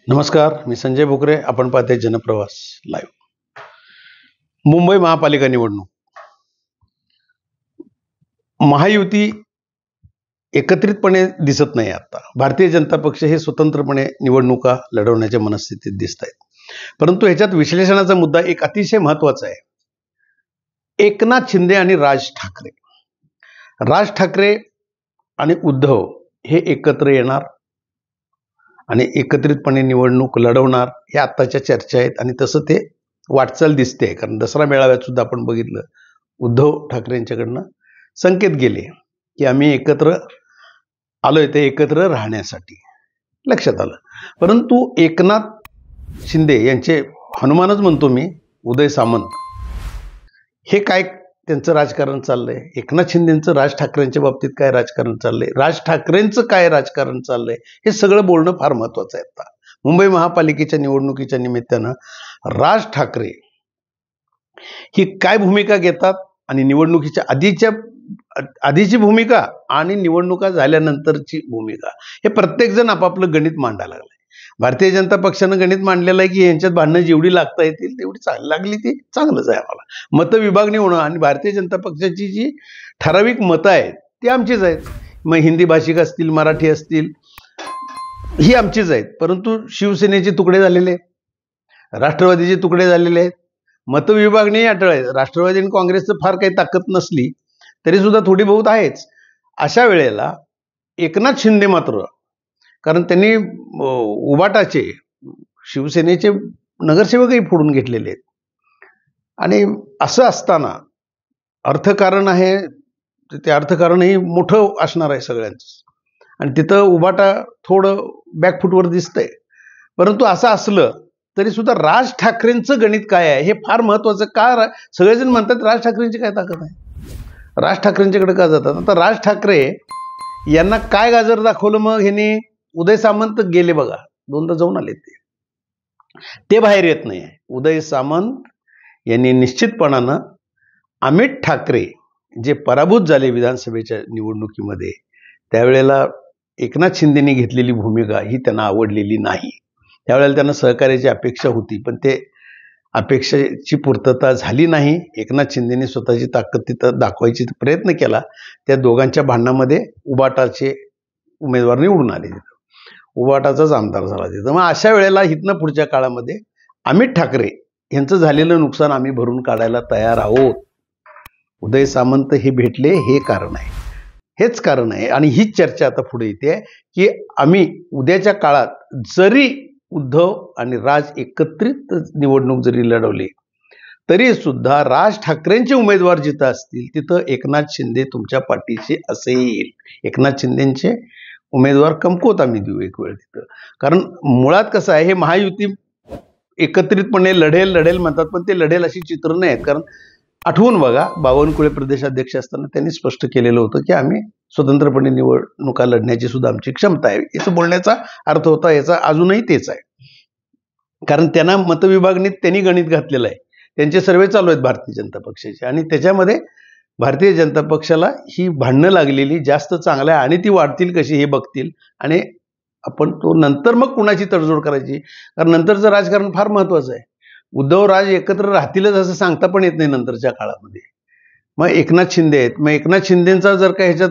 नमस्कार, मी संजय भोकरे. आपण पाहते जनप्रवास लाईव्ह. मुंबई महापालिका निवडणूक. महायुती एकत्रितपणे दिसत नाही. आता भारतीय जनता पक्ष हे स्वतंत्रपणे निवडणुका लढवण्याच्या मनस्थितीत दिसत आहेत. परंतु ह्याच्यात विश्लेषणाचा मुद्दा एक अतिशय महत्त्वाचा आहे. एकनाथ शिंदे आणि राज ठाकरे आणि उद्धव हे एकत्र येणार आणि एकत्रितपणे निवडणूक लढवणार हे आत्ताच्या चर्चा आहेत. आणि तसं ते वाटचाल दिसते. कारण दसरा मेळाव्यात सुद्धा आपण बघितलं, उद्धव ठाकरे यांच्याकडनं संकेत गेले की आम्ही एकत्र आलोय ते एकत्र राहण्यासाठी, लक्षात आलं. परंतु एकनाथ शिंदे यांचे हनुमानच म्हणतो मी, उदय सामंत, हे काय त्यांचं राजकारण चाललंय, एकनाथ शिंदेचं राज ठाकरेंच्या बाबतीत काय राजकारण चाललंय, राज ठाकरेंचं काय राजकारण चाललंय, हे सगळं बोलणं फार महत्वाचं आहे. आता मुंबई महापालिकेच्या निवडणुकीच्या निमित्तानं राज ठाकरे ही काय भूमिका घेतात आणि निवडणुकीच्या आधीची भूमिका आणि निवडणुका झाल्यानंतरची भूमिका, हे प्रत्येकजण आपापलं गणित मांडायला लागलंय. भारतीय जनता पक्षानं गणित मांडलेलं आहे की यांच्यात भांडणं जेवढी लागता येतील तेवढी चांगली लागली ती चांगलंच आहे. आम्हाला मतं विभागणी होणं आणि भारतीय जनता पक्षाची जी ठराविक मतं आहेत ती आमचीच आहेत. मग हिंदी भाषिक असतील, मराठी असतील, ही आमचीच आहेत. परंतु शिवसेनेचे तुकडे झालेले आहेत, राष्ट्रवादीचे तुकडे झालेले आहेत, मतविभागणी अटळ आहे. राष्ट्रवादी आणि काँग्रेसचं फार काही ताकद नसली तरी सुद्धा थोडी बहुत आहेच. अशा वेळेला एकनाथ शिंदे मात्र, कारण त्यांनी उबाटाचे शिवसेनेचे नगरसेवकही फोडून घेतलेले आहेत, आणि असं असताना अर्थकारण आहे, ते अर्थकारणही मोठं असणार आहे सगळ्यांचं, आणि तिथं उबाटा थोडं बॅकफुटवर दिसतंय. परंतु असं असलं तरी सुद्धा राज ठाकरेंचं गणित काय आहे हे फार महत्वाचं. का सगळेजण म्हणतात राज ठाकरेंची काय ताकद आहे, राज ठाकरेंच्याकडे का जातात. आता राज ठाकरे यांना काय गाजर दाखवलं, मग ह्यांनी उदय सामंत गेले बघा, दोनदा जाऊन आले, ते बाहेर येत नाही. उदय सामंत यांनी निश्चितपणानं अमित ठाकरे जे पराभूत झाले विधानसभेच्या निवडणुकीमध्ये, त्यावेळेला एकनाथ शिंदेनी घेतलेली भूमिका ही त्यांना आवडलेली नाही. त्यावेळेला त्यांना सहकार्याची अपेक्षा होती, पण ते अपेक्षेची पूर्तता झाली नाही. एकनाथ शिंदेनी स्वतःची ताकद तिथं दाखवायची प्रयत्न केला. त्या दोघांच्या भांडणामध्ये उबाटाचे उमेदवार निवडून आले, उबाटाचाच आमदार झाला तिथं. मग अशा वेळेला इथनं पुढच्या काळामध्ये अमित ठाकरे यांचं झालेलं नुकसान आम्ही भरून काढायला तयार आहोत. उदय सामंत हे भेटले, हे कारण आहे, हेच कारण आहे. आणि हीच चर्चा आता पुढे येते की आम्ही उद्याच्या काळात जरी उद्धव आणि राज एकत्रित निवडणूक जरी लढवली तरी सुद्धा राज ठाकरेंचे उमेदवार जिथं असतील तिथं एकनाथ शिंदे तुमच्या पाठीशी असेल. एकनाथ शिंदेचे उमेदवार कमकुवत आम्ही देऊ एक वेळ तिथं. कारण मुळात कसं आहे, हे महायुती एकत्रितपणे लढेल म्हणतात, पण ते लढेल अशी चित्र नाही आहेत. कारण आठवून बघा, बावनकुळे प्रदेशाध्यक्ष असताना त्यांनी स्पष्ट केलेलं होतं की आम्ही स्वतंत्रपणे निवडणुका लढण्याची सुद्धा आमची क्षमता आहे. याचं बोलण्याचा अर्थ होता, याचा अजूनही तेच आहे. कारण त्यांना मतविभागणीत त्यांनी गणित घातलेलं आहे, त्यांचे सर्वे चालू आहेत भारतीय जनता पक्षाचे, आणि त्याच्यामध्ये भारतीय जनता पक्षाला ही भांडणं लागलेली जास्त चांगलं आहे, आणि ती वाढतील कशी हे बघतील, आणि आपण तो नंतर मग कुणाची तडजोड करायची. कारण नंतरचं राजकारण फार महत्वाचं आहे. उद्धव राज एकत्र राहतीलच असं सांगता पण येत नाही नंतरच्या काळामध्ये. मग एकनाथ शिंदे आहेत, मग एकनाथ शिंदेचा जर का ह्याच्यात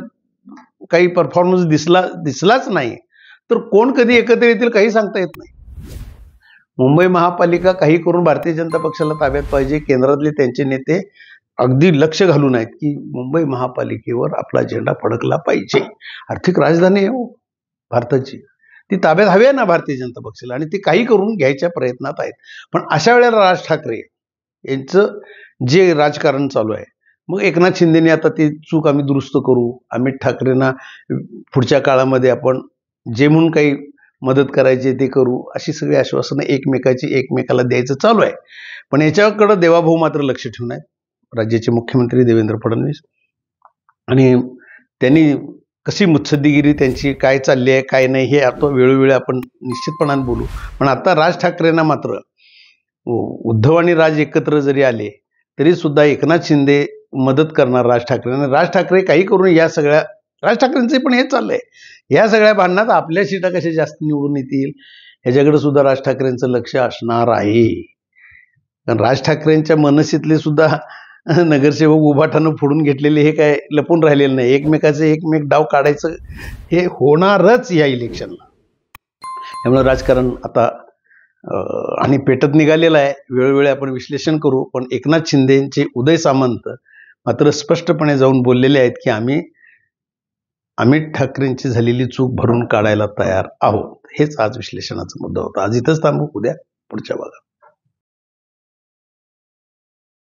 काही परफॉर्मन्स दिसलाच नाही तर कोण कधी एकत्र येतील काही सांगता येत नाही. मुंबई महापालिका काही करून भारतीय जनता पक्षाला ताब्यात पाहिजे. केंद्रातले त्यांचे नेते अगदी लक्ष घालून आहेत की मुंबई महापालिकेवर आपला झेंडा फडकला पाहिजे. आर्थिक राजधानी आहे हो भारताची, ती ताब्यात हवी आहे ना भारतीय जनता पक्षाला, आणि ती काही करून घ्यायच्या प्रयत्नात आहेत. पण अशा वेळेला राज ठाकरे यांचं जे राजकारण चालू आहे, मग एकनाथ शिंदेने आता ती चूक आम्ही दुरुस्त करू, अमित ठाकरेंना पुढच्या काळामध्ये आपण जे म्हणून काही मदत करायची ते करू, अशी सगळी आश्वासनं एकमेकाला द्यायचं चालू आहे. पण याच्याकडं देवाभाऊ मात्र लक्ष ठेवून आहेत, राज्याचे मुख्यमंत्री देवेंद्र फडणवीस. आणि त्यांनी कशी मुत्सद्दीगिरी त्यांची काय चालली आहे काय नाही हे आता वेळोवेळी आपण निश्चितपणाने बोलू. पण आता राज ठाकरेंना मात्र उद्धव आणि राज एकत्र जरी आले तरी सुद्धा एकनाथ शिंदे मदत करणार राज ठाकरेंना. राज ठाकरे काही करून या सगळ्या राज ठाकरेंचं पण हेच चाललंय. या सगळ्या भांडणात आपल्या सीटा कशा जास्त निवडून येतील ह्याच्याकडे सुद्धा राज ठाकरेंचं लक्ष असणार आहे. कारण राज ठाकरेंच्या मनसेतले सुद्धा नगरसेवक उभाटानं फोडून घेतलेले हे काय लपून राहिलेलं नाही. एकमेक डाव काढायचं हे होणारच या इलेक्शनला. त्यामुळे राजकारण आता आणि पेटत निघालेलं आहे. वेळोवेळी आपण विश्लेषण करू. पण एकनाथ शिंदेचे उदय सामंत मात्र स्पष्टपणे जाऊन बोललेले आहेत की आम्ही अमित ठाकरेंची झालेली चूक भरून काढायला तयार आहोत. हेच आज विश्लेषणाचा मुद्दा होता. आज इथंच थांबू, उद्या पुढच्या भागात.